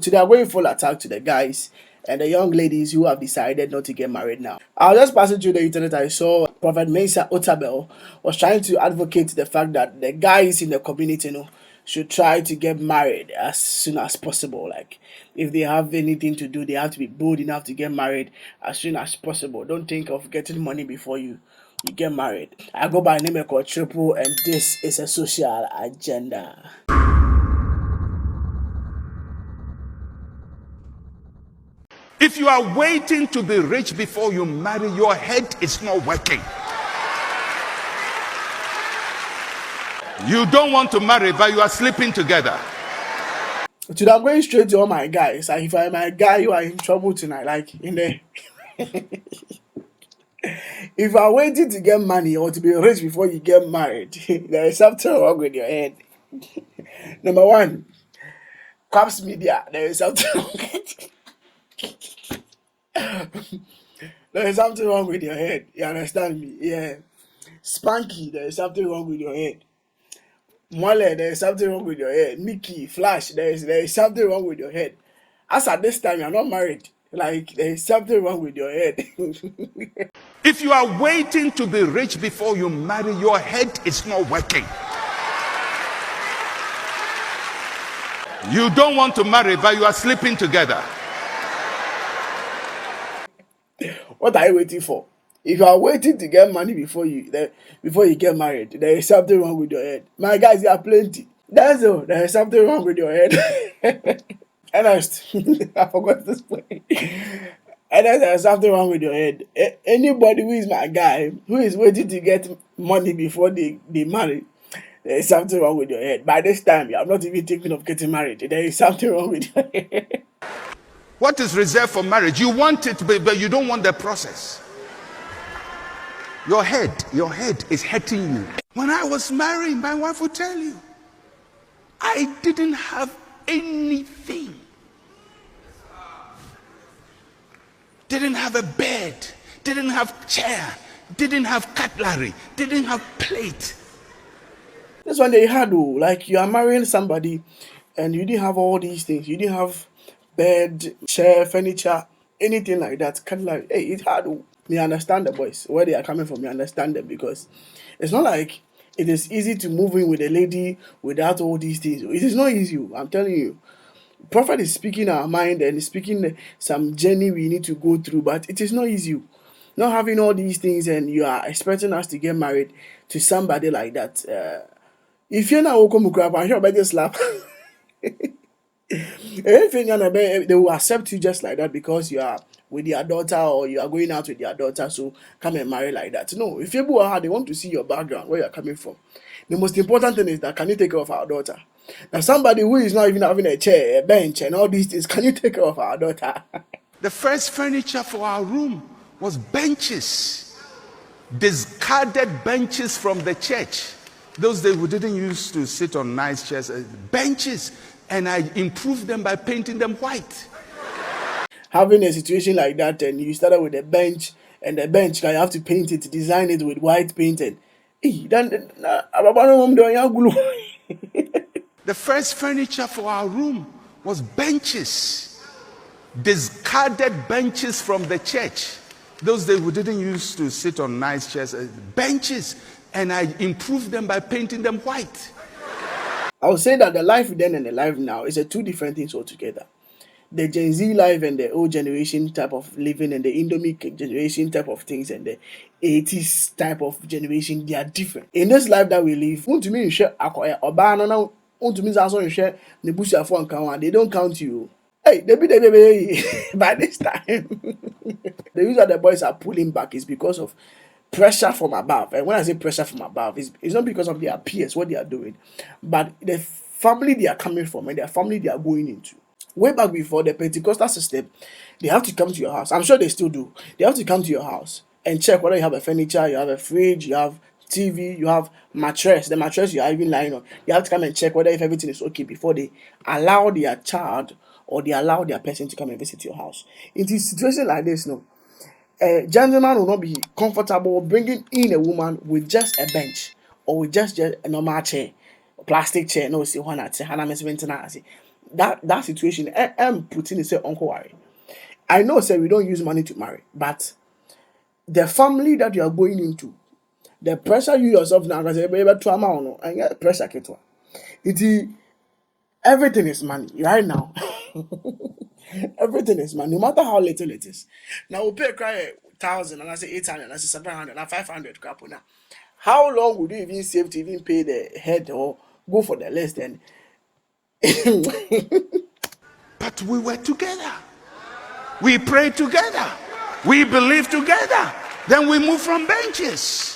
Today, I'm going full attack to the guys and the young ladies who have decided not to get married now. I was just passing through the internet. I saw Prophet Mensah Otabil was trying to advocate the fact that the guys in the community, should try to get married as soon as possible. Like, if they have anything to do, they have to be bold enough to get married as soon as possible. Don't think of getting money before you get married. I go by the name called Triple, and this is a social agenda. If you are waiting to be rich before you marry, your head is not working. You don't want to marry, but you are sleeping together. Today I'm going straight to all my guys. Like, if I'm a guy, you are in trouble tonight. Like, in the if you're waiting to get money or to be rich before you get married, there is something wrong with your head. Number one, Caps Media, there is something wrong. There is something wrong with your head. You understand me? Yeah. Spanky, there is something wrong with your head. Mwale, there is something wrong with your head. Mickey, Flash, there is something wrong with your head. As at this time, you're not married. Like, there is something wrong with your head. If you are waiting to be rich before you marry, your head is not working. You don't want to marry, but you are sleeping together. What are you waiting for? If you are waiting to get money before you get married, there is something wrong with your head. My guys, there are plenty. That's all. There is something wrong with your head. Honest, I forgot this point. And then there's something wrong with your head. Anybody who is my guy, who is waiting to get money before they marry, there is something wrong with your head. By this time, you are not even thinking of getting married. There is something wrong with your head. What is reserved for marriage? You want it, but you don't want the process. Your head is hurting you. When I was married, my wife would tell you, I didn't have anything. Didn't have a bed, didn't have chair, didn't have cutlery, didn't have plate. This one they had, like, you are marrying somebody and you didn't have all these things. You didn't have bed, chair, furniture, anything like that. Cutlery. Hey, it's hard. Me understand the boys where they are coming from. Me understand them, because it's not like it is easy to move in with a lady without all these things. It is not easy. I'm telling you. Prophet is speaking our mind and speaking some journey we need to go through, but it is not easy. Not having all these things and you are expecting us to get married to somebody like that. If you're not welcome, I'm sure I just slap. They will accept you just like that because you are with their daughter or you are going out with their daughter, so come and marry like that. No, if you are, they want to see your background, where you're coming from. The most important thing is that, can you take care of our daughter? Now, somebody who is not even having a chair, a bench, and all these things, can you take care of our daughter? The first furniture for our room was benches, discarded benches from the church. Those days we didn't used to sit on nice chairs, benches, and I improved them by painting them white. Having a situation like that, and you started with a bench, and the bench, you have to paint it, design it with white paint, and the first furniture for our room was benches, discarded benches from the church. Those days we didn't used to sit on nice chairs, benches, and I improved them by painting them white. I would say that the life then and the life now is a two different things altogether. The Gen Z life and the old generation type of living and the Indomie generation type of things and the 80s type of generation, they are different. In this life that we live, to me, they don't count you. Hey, they by this time. The reason that the boys are pulling back is because of pressure from above. And when I say pressure from above, it's not because of their peers, what they are doing, but the family they are coming from and their family they are going into. Way back before the Pentecostal system, they have to come to your house. I'm sure they still do. They have to come to your house and check whether you have a furniture, you have a fridge, you have TV, you have mattress. The mattress you are even lying on. You have to come and check whether if everything is okay before they allow their child or they allow their person to come and visit your house. In a situation like this, no, a gentleman will not be comfortable bringing in a woman with just a bench or with just a normal chair, plastic chair. No, see one at Hana that situation, I'm putting it say uncle worry. I know say we don't use money to marry, but the family that you are going into, the pressure you yourself now because baby trauma or no, and get pressure ketwa. It everything is money right now. Everything is money, no matter how little it is. Now we pay cry 1,000 and I say 800 and I say 700 and 500 crap now. How long would you even save to even pay the head or go for the less then? But we were together. We prayed together. We believed together. Then we moved from benches.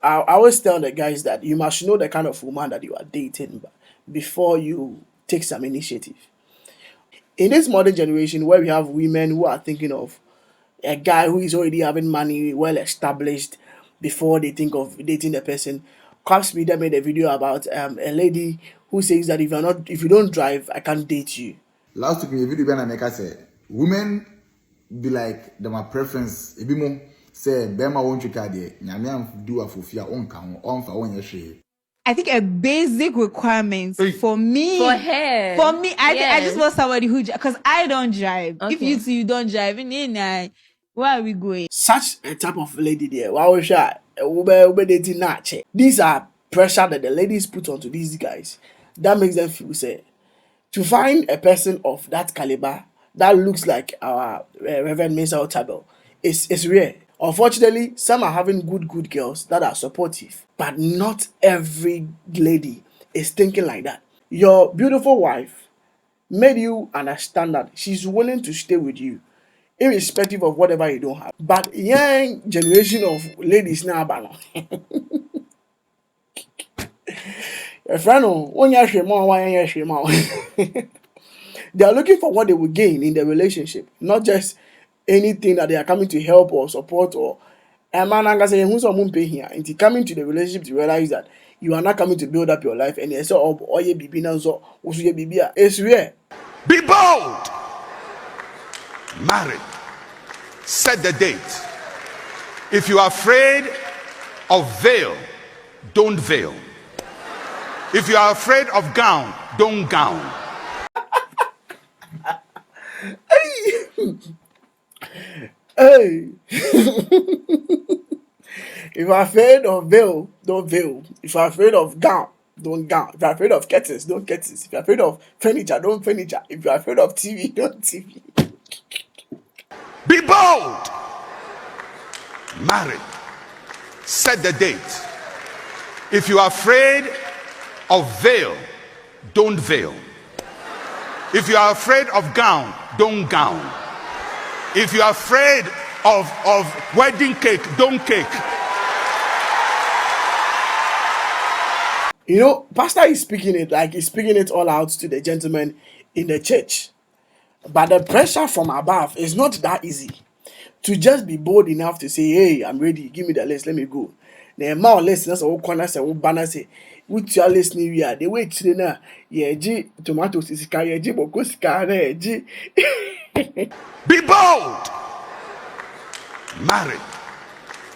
I always tell the guys that you must know the kind of woman that you are dating before you take some initiative. In this modern generation where we have women who are thinking of a guy who is already having money, well established, before they think of dating the person. Cops Media made a video about a lady who says that if you don't drive, I can't date you. Last week in the video when I make say women be like them my preference. Ebi mo say bema won't you carry nyame am do afofia on kan on fa won ye. I think a basic requirement for me, For her. I just Yes. want somebody who, because I don't drive. If Okay. you two you don't drive, where are we going? Such a type of lady there. Wow, dating nache. These are pressure that the ladies put onto these guys. That makes them feel say to find a person of that caliber that looks like our Reverend Mensah Otabil is rare. Unfortunately, some are having good girls that are supportive, but not every lady is thinking like that. Your beautiful wife made you understand that she's willing to stay with you, irrespective of whatever you don't have. But young generation of ladies now, a friend, they are looking for what they will gain in the relationship, not just anything that they are coming to help or support or a man who's here and coming to the relationship to realize that you are not coming to build up your life and it's all it's rare. Be bold. Marry. Set the date. If you are afraid of veil, don't veil. If you are afraid of gown, don't gown. Hey, if you're afraid of veil, don't veil. If you're afraid of gown, don't gown. If you're afraid of curtains, don't curtains. If you're afraid of furniture, don't furniture. If you're afraid of TV, don't TV. Be bold. Marry. Set the date. If you are afraid of veil, don't veil. If you are afraid of gown, don't gown. If you are afraid of wedding cake, don't cake. You know, Pastor is speaking it like he's speaking it all out to the gentlemen in the church. But the pressure from above is not that easy. To just be bold enough to say, hey, I'm ready, give me the list, let me go. The amount of listeners or corners and banner say, which you are listening here, they wait to the yeah, G tomatoes is carry G bokos carry G. Be bold. Marry.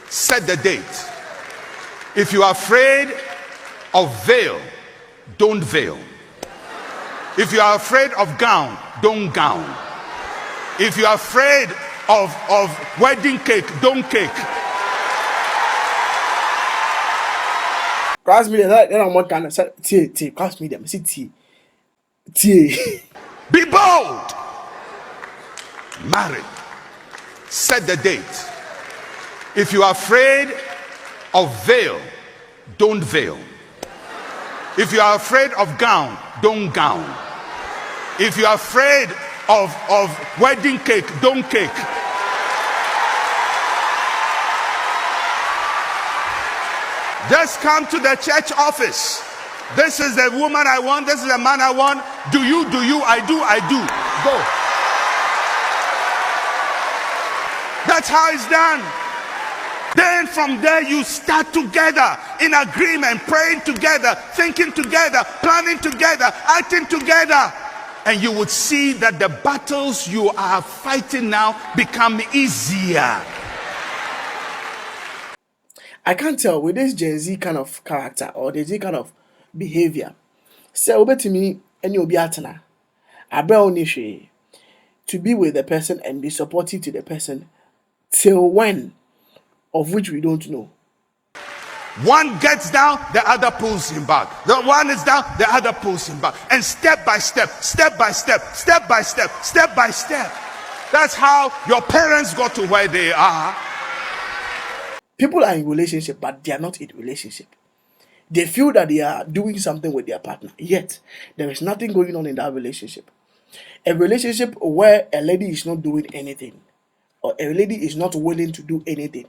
Set the date. If you are afraid of veil, don't veil. If you are afraid of gown, don't gown. If you are afraid of wedding cake, don't cake. Cross me that then I'm what kind of T cross me them see T. Be bold. Marry. Set the date. If you are afraid of veil, don't veil. If you are afraid of gown, don't gown. If you are afraid of wedding cake, don't cake. Just come to the church office. This is the woman I want. This is the man I want. Do you, I do. Go. That's how it's done. Then from there you start together in agreement, praying together, thinking together, planning together, acting together. And you would see that the battles you are fighting now become easier. I can't tell with this Gen Z kind of character or the Z kind of behavior. Say over to me and you'll be atana. to be with the person and be supportive to the person till when, of which we don't know. One gets down, the other pulls him back. The one is down, the other pulls him back. And step by step, step by step, step by step, step by step. That's how your parents got to where they are. People are in relationship, but they are not in relationship. They feel that they are doing something with their partner, yet there is nothing going on in that relationship. A relationship where a lady is not doing anything, or a lady is not willing to do anything,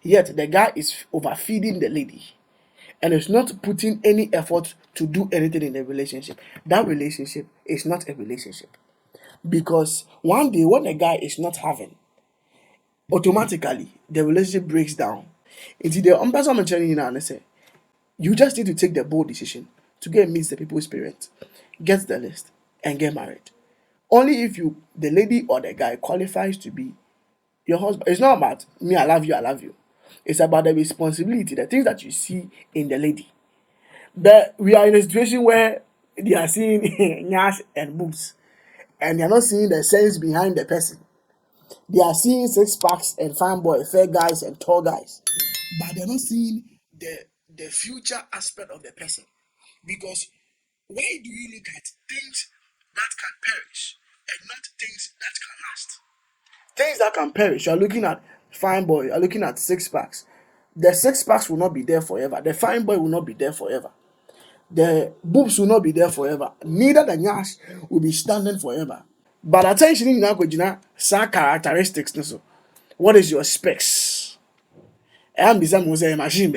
yet the guy is overfeeding the lady and is not putting any effort to do anything in the relationship. That relationship is not a relationship. Because one day when the guy is not having, automatically the relationship breaks down. Until the person I'm telling you now, and say, you just need to take the bold decision to go and meet the people's parents, get the list, and get married. Only if the lady or the guy qualifies to be your husband. It's not about me, I love you, I love you. It's about the responsibility, the things that you see in the lady. But we are in a situation where they are seeing nyash and boobs, and they are not seeing the sense behind the person. They are seeing six packs and fine boy, fair guys and tall guys, but they're not seeing the future aspect of the person. Because why do you look at things that can perish and not things that can last? Things that can perish, you're looking at fine boy, you're looking at six packs. The six packs will not be there forever. The fine boy will not be there forever. The boobs will not be there forever. Neither the nyash will be standing forever. But attention in some characteristics. So, what is your specs? I'm the machine.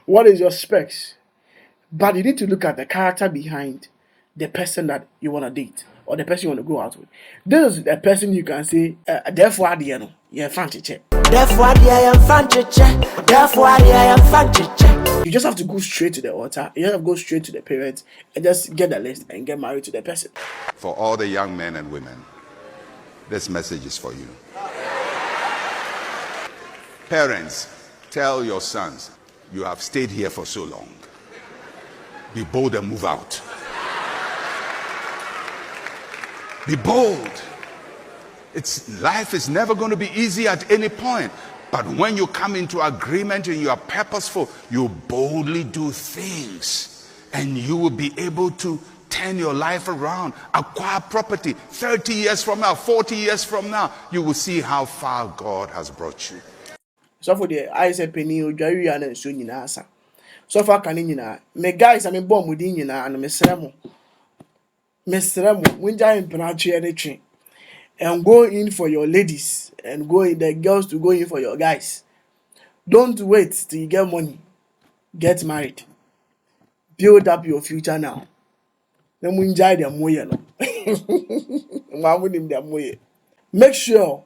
What is your specs? But you need to look at the character behind the person that you want to date or the person you want to go out with. This is the person you can say, therefore, you're fancy check. You just have to go straight to the altar. You have to go straight to the parents and just get the list and get married to the person. For all the young men and women, this message is for you. Parents, tell your sons, you have stayed here for so long. Be bold and move out. Be bold. Life is never going to be easy at any point. But when you come into agreement and you are purposeful, you boldly do things. And you will be able to turn your life around, acquire property. 30 years from now, 40 years from now, you will see how far God has brought you. So for the eyes a penny or Jerry and so you know, so far can you know, me guys, I'm born within you now, and Miss Remo, when you're in Panachi and go in for your ladies and the girls to go in for your guys. Don't wait till you get money. Get married. Build up your future now. Then we enjoy them way, Make sure,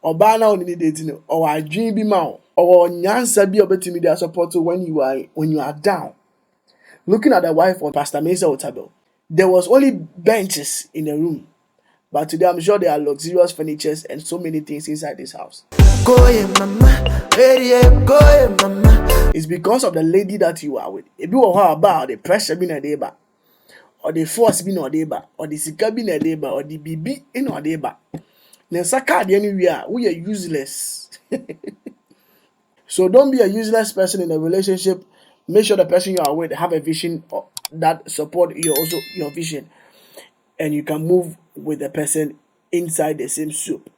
Obana only dating or I dream be mouth or nyansa be able to media support when you are down. Looking at the wife of Pastor Mensah Otabil, there was only benches in the room. But today I'm sure there are luxurious furnitures and so many things inside this house. It's because of the lady that you are with. If you are about the pressure being a deba, or the force being a deba, or the sika being a deba, or the BB in a deba. Then saka anywhere we are useless. So don't be a useless person in a relationship. Make sure the person you are with have a vision that support your vision, and you can move with the person inside the same soup.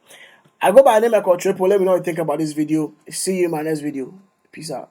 I go by the name of Triple. Let me know what you think about this video. See you in my next video. Peace out.